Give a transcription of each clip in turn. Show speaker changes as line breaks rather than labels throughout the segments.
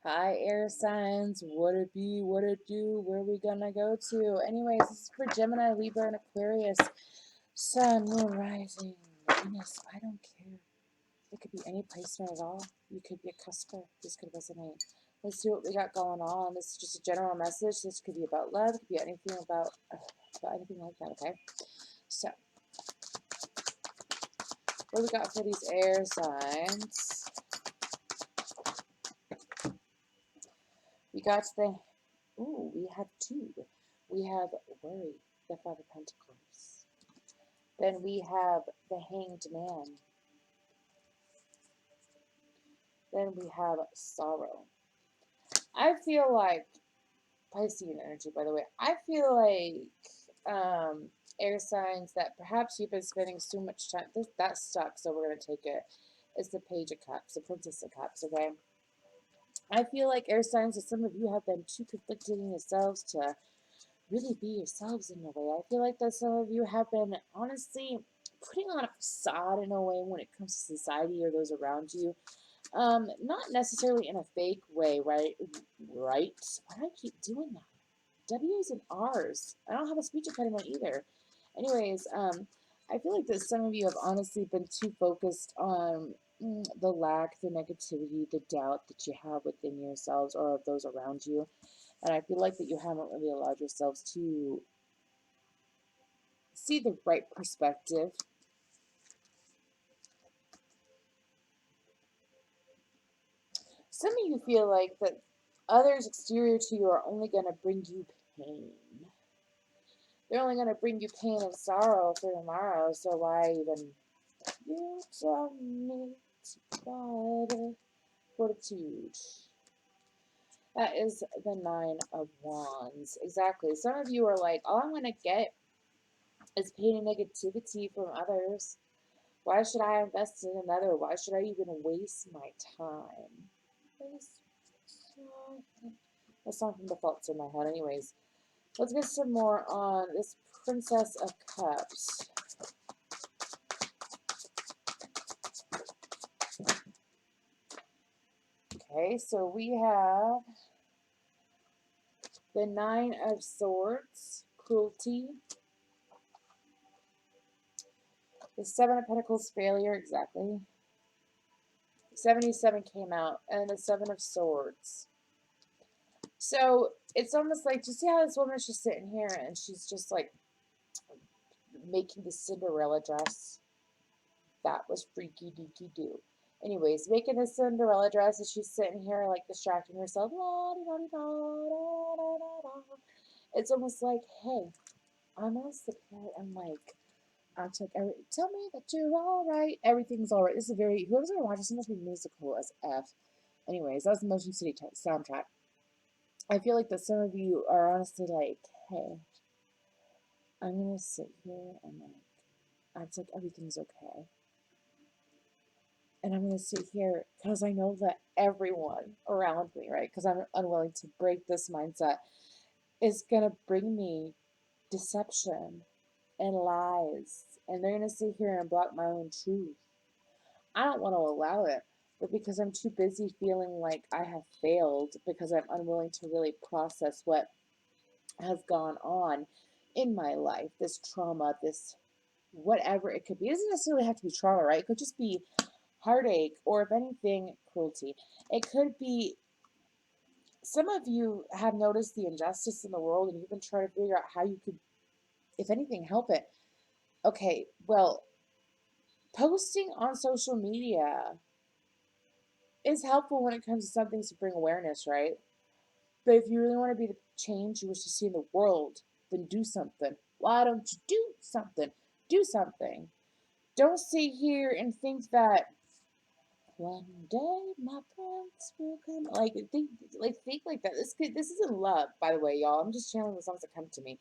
Hi, air signs. What it be? What it do? Where we gonna go to? Anyways, this is for Gemini, Libra, and Aquarius. Sun, moon, rising, Venus. I don't care. It could be any placement at all. You could be a cusper. This could resonate. Let's see what we got going on. This is just a general message. This could be about love. It could be anything about anything like that. Okay. So, what do we got for these air signs? We got the Ooh, we have two. We have worry, the Five of Pentacles. Then we have the Hanged Man. Then we have sorrow. I feel like, Piscean energy, by the way, I feel like air signs that perhaps you've been spending so much time, that stuck, so we're going to take it. It's the Page of Cups, the Princess of Cups, okay? I feel like air signs that some of you have been too conflicted in yourselves to really be yourselves in a way. I feel like that some of you have been honestly putting on a facade in a way when it comes to society or those around you. Not necessarily in a fake way, right? Right? Why do I keep doing that? W's and R's. I don't have a speech impediment either. Anyways, I feel like that some of you have honestly been too focused on the lack, the negativity, the doubt that you have within yourselves or of those around you. And I feel like that you haven't really allowed yourselves to see the right perspective. Some of you feel like that others exterior to you are only going to bring you pain. They're only going to bring you pain and sorrow for tomorrow, so why even? You don't need God. Fortitude. That is the Nine of Wands. Exactly. Some of you are like, all I'm going to get is pain and negativity from others. Why should I invest in another? Why should I even waste my time? That's not from the thoughts in my head. Anyways, let's get some more on this Princess of Cups. Okay, so we have the Nine of Swords, cruelty. The Seven of Pentacles, failure, exactly. 77 came out, and the Seven of Swords. So it's almost like, you see how this woman's just sitting here and she's just like making the Cinderella dress? That was freaky deaky do. Anyways, making the Cinderella dress and she's sitting here like distracting herself. It's almost like, hey, I'm gonna sit here and like tell me that you're all right. Everything's all right. This is a very, whoever's gonna watch this must be musical as F. Anyways, that's the Motion City soundtrack. I feel like that some of you are honestly like, hey, I'm gonna sit here and like act like everything's okay. And I'm going to sit here because I know that everyone around me, right, because I'm unwilling to break this mindset, is going to bring me deception and lies. And they're going to sit here and block my own truth. I don't want to allow it. But because I'm too busy feeling like I have failed, because I'm unwilling to really process what has gone on in my life, this trauma, this whatever it could be. It doesn't necessarily have to be trauma, right? It could just be heartache, or if anything, cruelty. It could be, some of you have noticed the injustice in the world and you've been trying to figure out how you could, if anything, help it. Okay, well, posting on social media is helpful when it comes to some things to bring awareness, right? But if you really want to be the change you wish to see in the world, then do something. Why don't you do something? Do something. Don't sit here and think that one day my prince will come. Think like that. This isn't love, by the way, y'all. I'm just channeling the songs that come to me.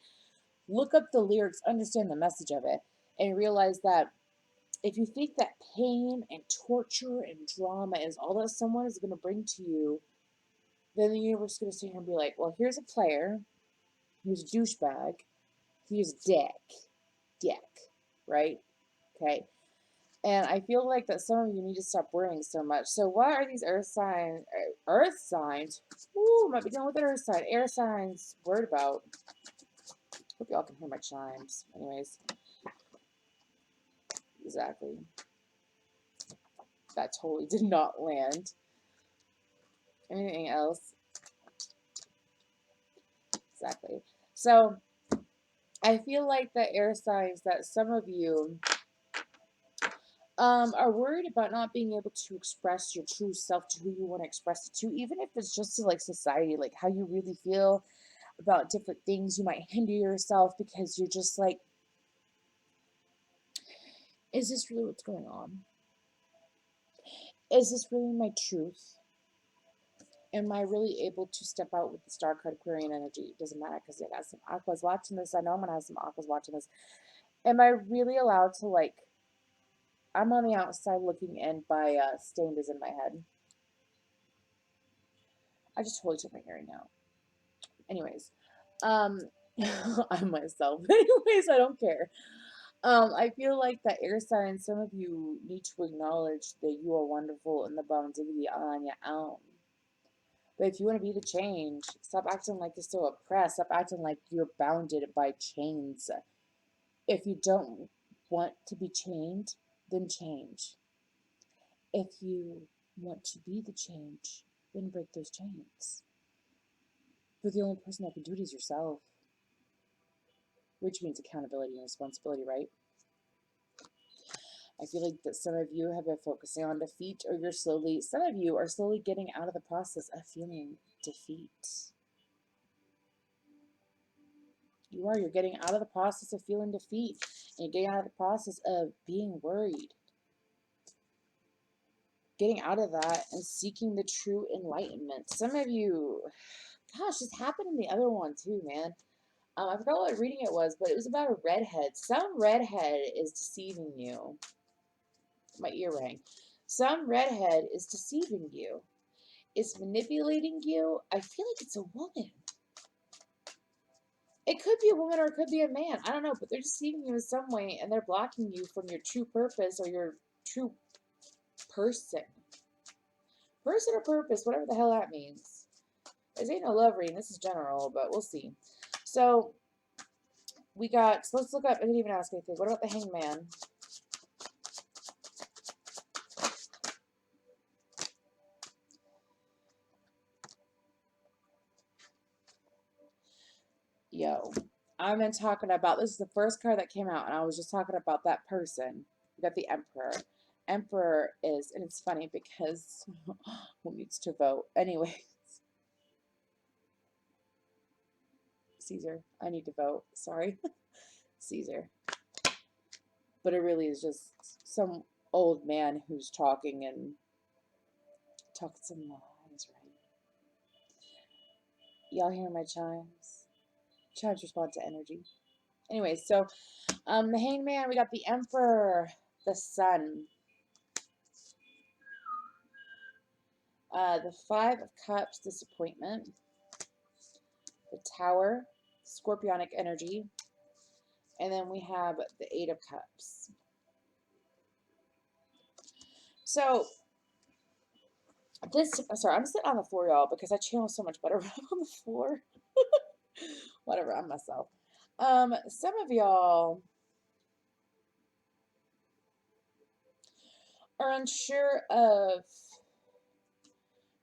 Look up the lyrics, understand the message of it, and realize that if you think that pain and torture and drama is all that someone is going to bring to you, then the universe is going to sit here and be like, well, here's a player, here's a douchebag, here's dick, right? Okay. And I feel like that some of you need to stop worrying so much. So what are these earth signs, earth signs? Ooh, might be dealing with an earth sign. Air signs worried about. Hope y'all can hear my chimes. Anyways, exactly. That totally did not land. Anything else? Exactly. So I feel like the air signs that some of you are worried about not being able to express your true self to who you want to express it to, even if it's just to like society, like how you really feel about different things. You might hinder yourself because you're just like, is this really what's going on? Is this really my truth? Am I really able to step out with the star card Aquarian energy? It doesn't matter because I got some aquas watching this. I know I'm gonna have some aquas watching this. Am I really allowed to like? I'm on the outside looking in by stained is in my head. I just totally took my hearing out. Anyways, um, I myself. Anyways, I don't care. I feel like that air sign. Some of you need to acknowledge that you are wonderful in the bountivity on your own. But if you want to be the change, stop acting like you're so oppressed. Stop acting like you're bounded by chains. If you don't want to be chained, then change. If you want to be the change, then break those chains. But the only person that can do it is yourself, which means accountability and responsibility, right? I feel like that some of you have been focusing on defeat, or some of you are slowly getting out of the process of feeling defeat. You're getting out of the process of feeling defeat, and you're getting out of the process of being worried. Getting out of that and seeking the true enlightenment. Some of you, gosh, this happened in the other one too, man. I forgot what reading it was, but it was about a redhead. Some redhead is deceiving you. My ear rang. Some redhead is deceiving you. Is manipulating you. I feel like it's a woman. It could be a woman or it could be a man. I don't know, but they're deceiving you in some way and they're blocking you from your true purpose or your true person. Person or purpose, whatever the hell that means. This ain't no love reading. This is general, but we'll see. So we got, so let's look up. I didn't even ask anything. What about the hangman? Yo, I've been talking about, this is the first card that came out, and I was just talking about that person. We got the Emperor. Emperor is, and it's funny because who needs to vote? Anyways, Caesar, I need to vote. Sorry, Caesar. But it really is just some old man who's talking and talking some lies, right? Y'all hear my chimes? Chimes respond to energy. Anyway, so the hangman, we got the Emperor, the Sun, the Five of Cups, disappointment, the Tower, scorpionic energy, and then we have the Eight of Cups. So this, sorry, I'm sitting on the floor, y'all, because I channel so much better when I'm on the floor. Whatever, I'm myself. Some of y'all are unsure of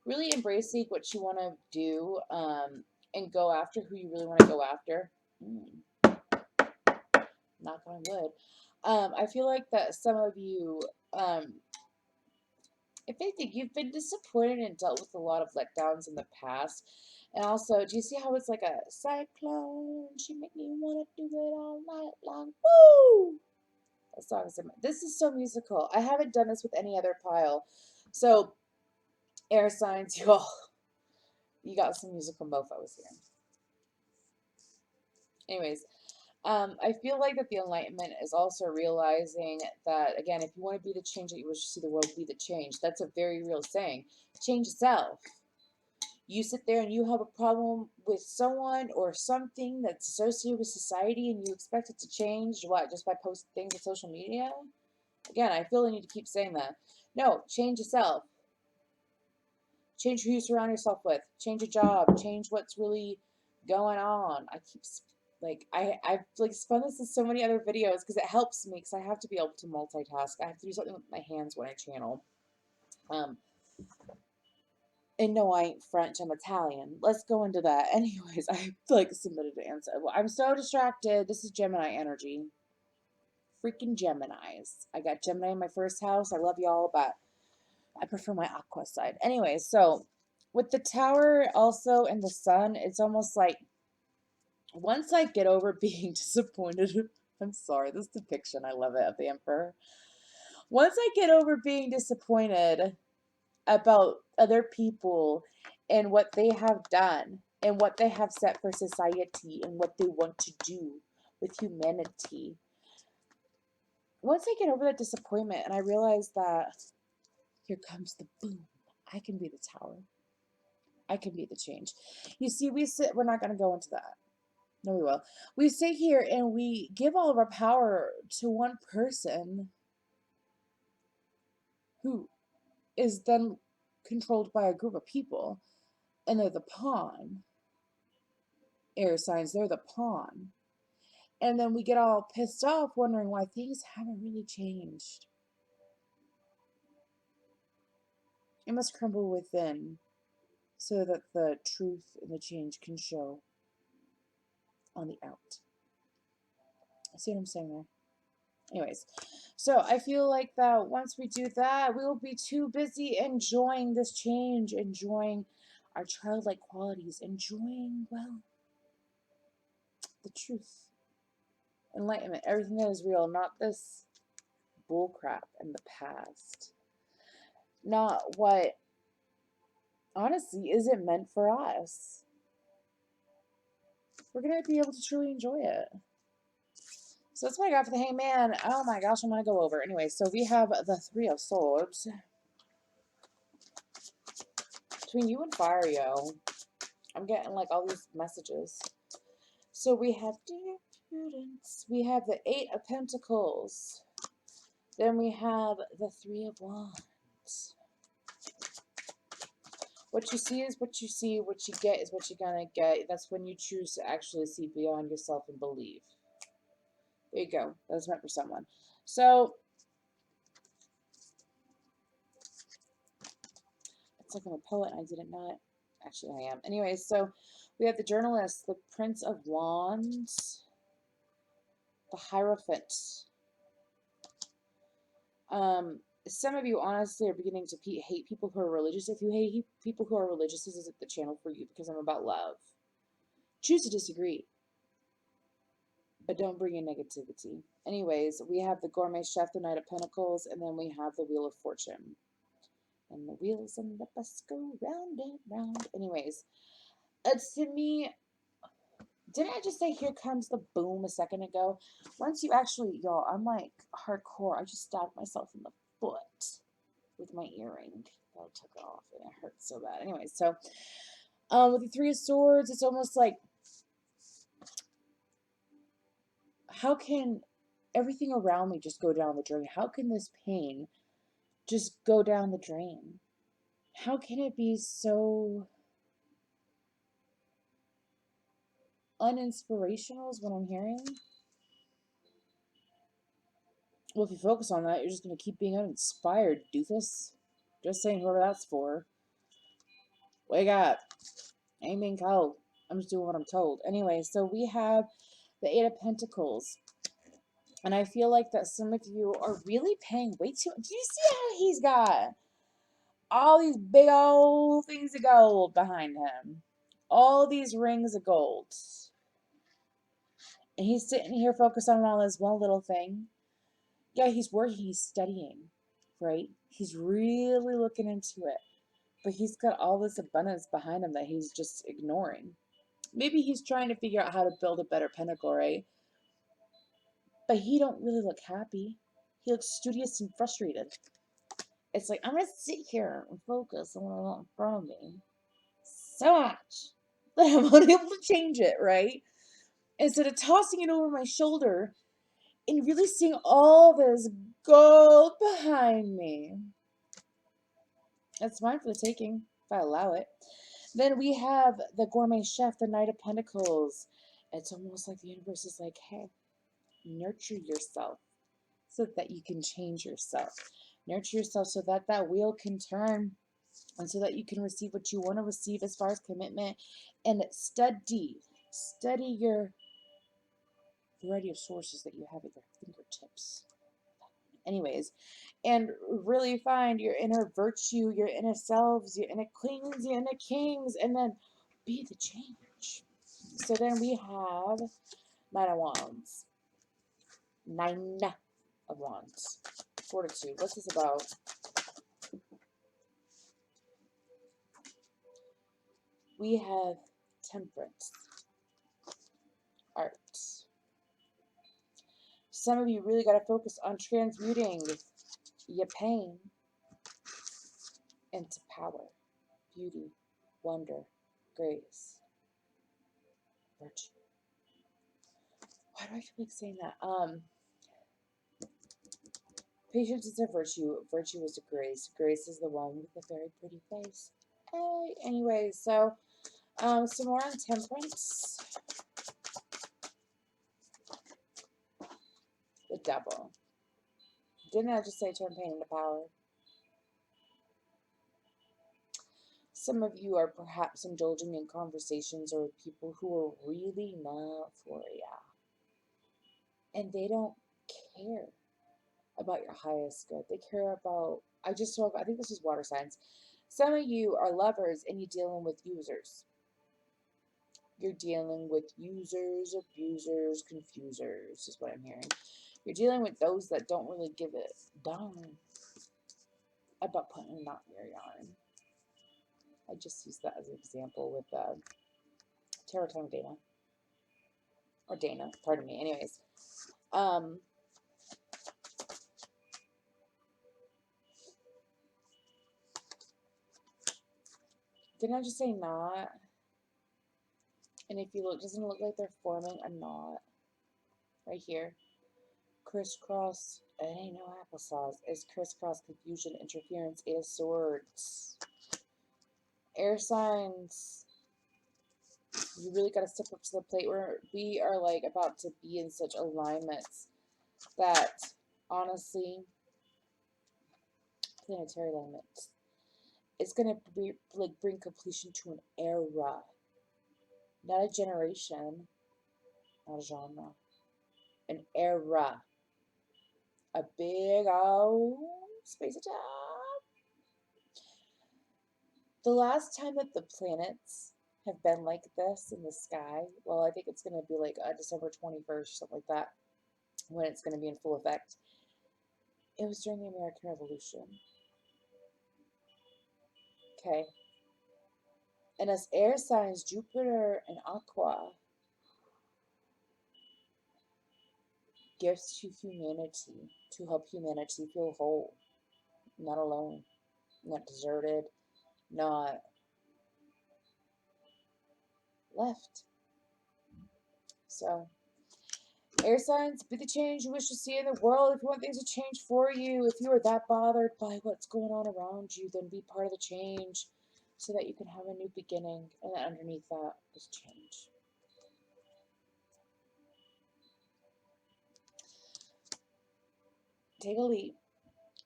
really embracing what you want to do, and go after who you really want to go after. Knock on wood. I feel like that some of you, if anything, you've been disappointed and dealt with a lot of letdowns in the past. And also, do you see how it's like a cyclone? She make me want to do it all night long. Woo! That song is, this is so musical. I haven't done this with any other pile. So, air signs, y'all, you got some musical mofos here. Anyways, I feel like that the enlightenment is also realizing that, again, if you want to be the change that you wish to see the world, be the change. That's a very real saying. Change yourself. You sit there and you have a problem with someone or something that's associated with society and you expect it to change, what, just by posting things on social media? Again, I feel the need to keep saying that. No, change yourself. Change who you surround yourself with. Change your job. Change what's really going on. I keep like I've like spun this in so many other videos because it helps me because I have to be able to multitask. I have to do something with my hands when I channel. Um, and no, I ain't French. I'm Italian. Let's go into that. Anyways, I like submitted an answer. Well, I'm so distracted. This is Gemini energy. Freaking Geminis. I got Gemini in my first house. I love y'all, but I prefer my aqua side. Anyway, so with the tower also and the sun, it's almost like once I get over being disappointed, I'm sorry, this depiction, I love it, of the emperor. Once I get over being disappointed about other people and what they have done and what they have set for society and what they want to do with humanity, once I get over that disappointment and I realize that here comes the boom, I can be the tower. I can be the change. You see, we're not going to go into that. No, we will. We sit here and we give all of our power to one person who is then controlled by a group of people, and they're the pawn. Air signs, they're the pawn. And then we get all pissed off wondering why things haven't really changed. It must crumble within so that the truth and the change can show on the out. See what I'm saying there? Anyways, so I feel like that once we do that, we will be too busy enjoying this change, enjoying our childlike qualities, enjoying, well, the truth, enlightenment, everything that is real, not this bullcrap in the past. Not what, honestly, isn't meant for us. We're going to be able to truly enjoy it. So that's what I got for the Hangman. Oh my gosh, I'm going to go over. Anyway, so we have the Three of Swords. Between you and Fario, I'm getting like all these messages. So we have Dear Prudence. We have the Eight of Pentacles. Then we have the Three of Wands. What you see is what you see. What you get is what you're going to get. That's when you choose to actually see beyond yourself and believe. There you go. That was meant for someone. So, it's like I'm a poet and I didn't know it. Actually, I am. Anyway, so we have the journalist, the Prince of Wands, the Hierophant. Some of you honestly are beginning to hate people who are religious. If you hate people who are religious, this isn't the channel for you because I'm about love. Choose to disagree, but don't bring in negativity. Anyways, we have the Gourmet Chef, the Knight of Pentacles, and then we have the Wheel of Fortune. And the wheels on the bus go round and round. Anyways, to me, didn't I just say here comes the boom a second ago? Once you actually, y'all, I'm like hardcore. I just stabbed myself in the foot with my earring that I took off and it hurt so bad. Anyway, so with the Three of Swords, it's almost like how can everything around me just go down the drain? How can this pain just go down the drain? How can it be so uninspirational is what I'm hearing? Well, if you focus on that, you're just going to keep being uninspired, doofus. Just saying whoever that's for. Wake up. I ain't being cold. I'm just doing what I'm told. Anyway, so we have the Eight of Pentacles. And I feel like that some of you are really paying way too much. Do you see how he's got all these big old things of gold behind him? All these rings of gold. And he's sitting here focused on all this one little thing. Yeah, he's working, he's studying, right? He's really looking into it. But he's got all this abundance behind him that he's just ignoring. Maybe he's trying to figure out how to build a better pentacle, right? But he don't really look happy. He looks studious and frustrated. It's like, I'm going to sit here and focus on what I want in front of me so much that I'm unable to change it, right? Instead of tossing it over my shoulder and really seeing all this gold behind me. It's mine for the taking, if I allow it. Then we have the gourmet chef, the Knight of Pentacles. It's almost like the universe is like, hey, nurture yourself so that you can change yourself. Nurture yourself so that that wheel can turn and so that you can receive what you want to receive as far as commitment. And study your variety of sources that you have at your fingertips. Anyways, and really find your inner virtue, your inner selves, your inner queens, your inner kings, and then be the change. So then we have Nine of Wands. Nine of Wands. Fortitude. What's this about? We have Temperance. Art. Some of you really got to focus on transmuting your pain into power, beauty, wonder, grace, virtue. Why do I feel like saying that? Patience is a virtue. Virtue is a grace. Grace is the one with a very pretty face. Hey, anyway, so some more on temperance. The devil. Didn't I just say turn pain into power? Some of you are perhaps indulging in conversations or with people who are really not for you. And they don't care about your highest good. They care about, I think this is water signs. Some of you are lovers and you're dealing with users. You're dealing with users, abusers, confusers, is what I'm hearing. You're dealing with those that don't really give a darn about putting a knot in your yarn. I just used that as an example with Tarot Time Dana. Or Dana, pardon me. Anyways. Didn't I just say knot? And if you look, doesn't it look like they're forming a knot? Right here. Crisscross. It ain't no applesauce. It's crisscross, confusion, interference, Eight of Swords. Air signs. You really got to step up to the plate where we are like about to be in such alignments that honestly, planetary alignments, it's going to be like bring completion to an era, not a generation, not a genre, an era, a big old space of time. The last time that the planets have been like this in the sky, well, I think it's going to be like December 21st, something like that, when it's going to be in full effect. It was during the American Revolution. Okay. And as air signs, Jupiter and Aqua, gifts to humanity, to help humanity feel whole, not alone, not deserted, not left. So, air signs, be the change you wish to see in the world. If you want things to change for you, if you are that bothered by what's going on around you, then be part of the change so that you can have a new beginning. And then underneath that is change. Take a leap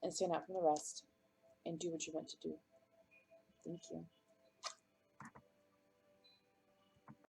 and stand out from the rest and do what you're meant to do. Thank you.